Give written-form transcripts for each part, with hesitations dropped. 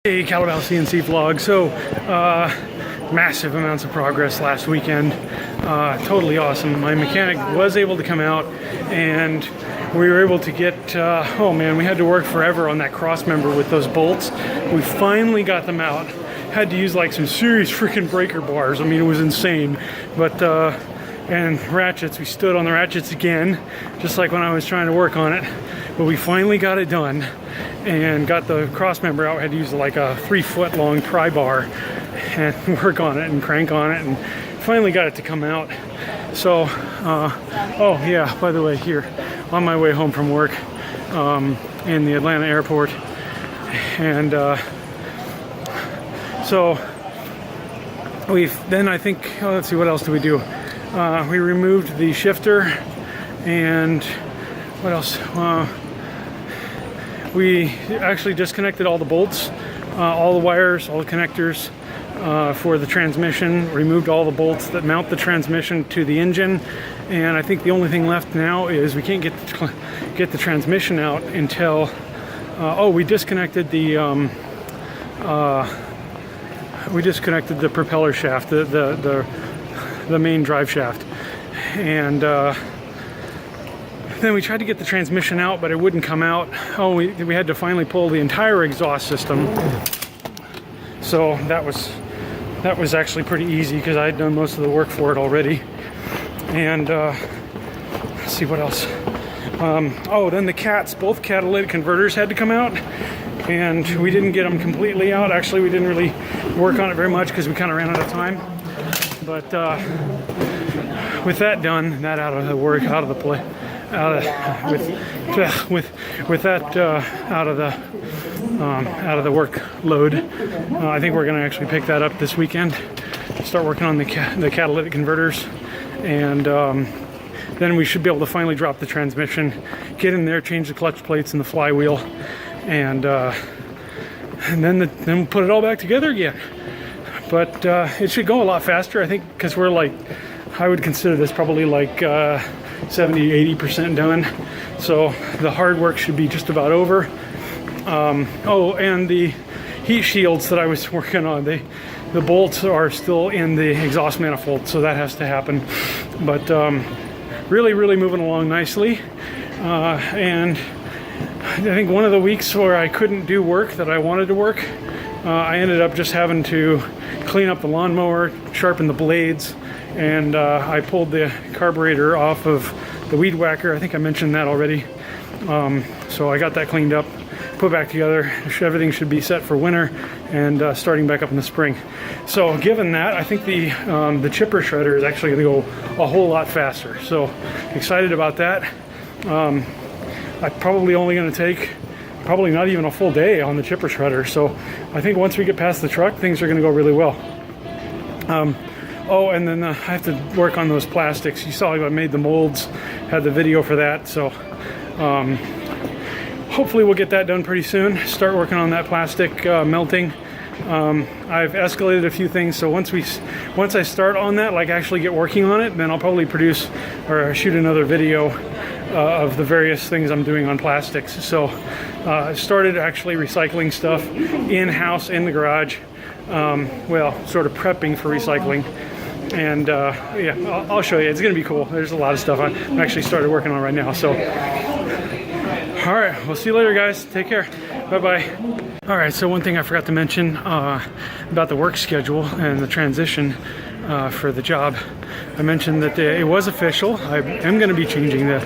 Hey, KalabawCNC vlog. So, massive amounts of progress last weekend. Totally awesome. My mechanic was able to come out and we were able to get, oh man, we had to work forever on that cross member with those bolts. We finally got them out. Had to use like some serious freaking breaker bars. I mean, it was insane. But, and ratchets, we stood on the ratchets again, just like when I was trying to work on it. But we finally got it done and got the cross member out. We had to use like a 3-foot long pry bar and work on it and crank on it, and finally got it to come out. So, oh yeah, by the way, here on my way home from work in the Atlanta airport, and so then I think, oh, let's see, what else do we do? We removed the shifter, and what else? We actually disconnected all the bolts, all the wires, all the connectors for the transmission, removed all the bolts that mount the transmission to the engine, and I think the only thing left now is we can't get the transmission out until, oh, we disconnected the propeller shaft, the main drive shaft, and then we tried to get the transmission out, but it wouldn't come out. Oh, we had to finally pull the entire exhaust system. So that was actually pretty easy because I had done most of the work for it already. And let's see what else. Oh, then both catalytic converters had to come out, and we didn't get them completely out. Actually, we didn't really work on it very much because we kind of ran out of time. But with that done, that out of the work, out of the play. With that out of the workload, I think we're going to actually pick that up this weekend. Start working on the catalytic converters, and then we should be able to finally drop the transmission, get in there, change the clutch plates and the flywheel, and then we'll put it all back together again. But it should go a lot faster, I think, because we're like, I would consider this probably like 70-80% done, so the hard work should be just about over. Oh, and the heat shields that I was working on, the bolts are still in the exhaust manifold, so that has to happen. But really moving along nicely, and I think one of the weeks where I couldn't do work that I wanted to work, I ended up just having to clean up the lawnmower, sharpen the blades, and I pulled the carburetor off of the weed whacker. I think I mentioned that already. So I got that cleaned up, put back together. Everything should be set for winter and starting back up in the spring. So given that, I think the chipper shredder is actually going to go a whole lot faster. So excited about that. I'm probably only going to take probably not even a full day on the chipper shredder. So I think once we get past the truck, things are going to go really well. Oh, and then I have to work on those plastics. You saw I made the molds, had the video for that. So hopefully we'll get that done pretty soon. Start working on that plastic melting. I've escalated a few things, so once I start on that, like actually get working on it, then I'll probably produce or shoot another video of the various things I'm doing on plastics. So I started actually recycling stuff in-house in the garage. Well, sort of prepping for recycling. And yeah, I'll show you. It's going to be cool. There's a lot of stuff I actually started working on right now. So, all right, we'll see you later, guys. Take care. Bye-bye. All right, so one thing I forgot to mention about the work schedule and the transition for the job. I mentioned that it was official. I am going to be changing the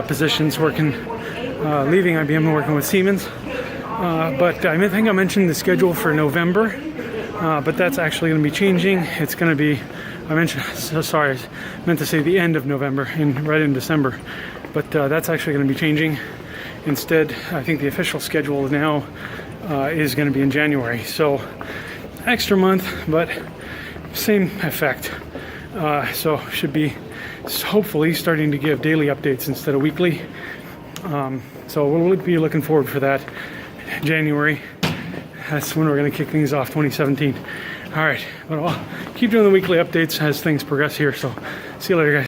positions, leaving IBM and working with Siemens. But I think I mentioned the schedule for November, but that's actually going to be changing. It's going to be, I meant to say the end of November, right in December, but that's actually going to be changing. Instead, I think the official schedule now is going to be in January. So extra month, but same effect. So should be hopefully starting to give daily updates instead of weekly. So we'll be looking forward for that. January, that's when we're going to kick things off, 2017. All right, but I'll keep doing the weekly updates as things progress here. So see you later, guys.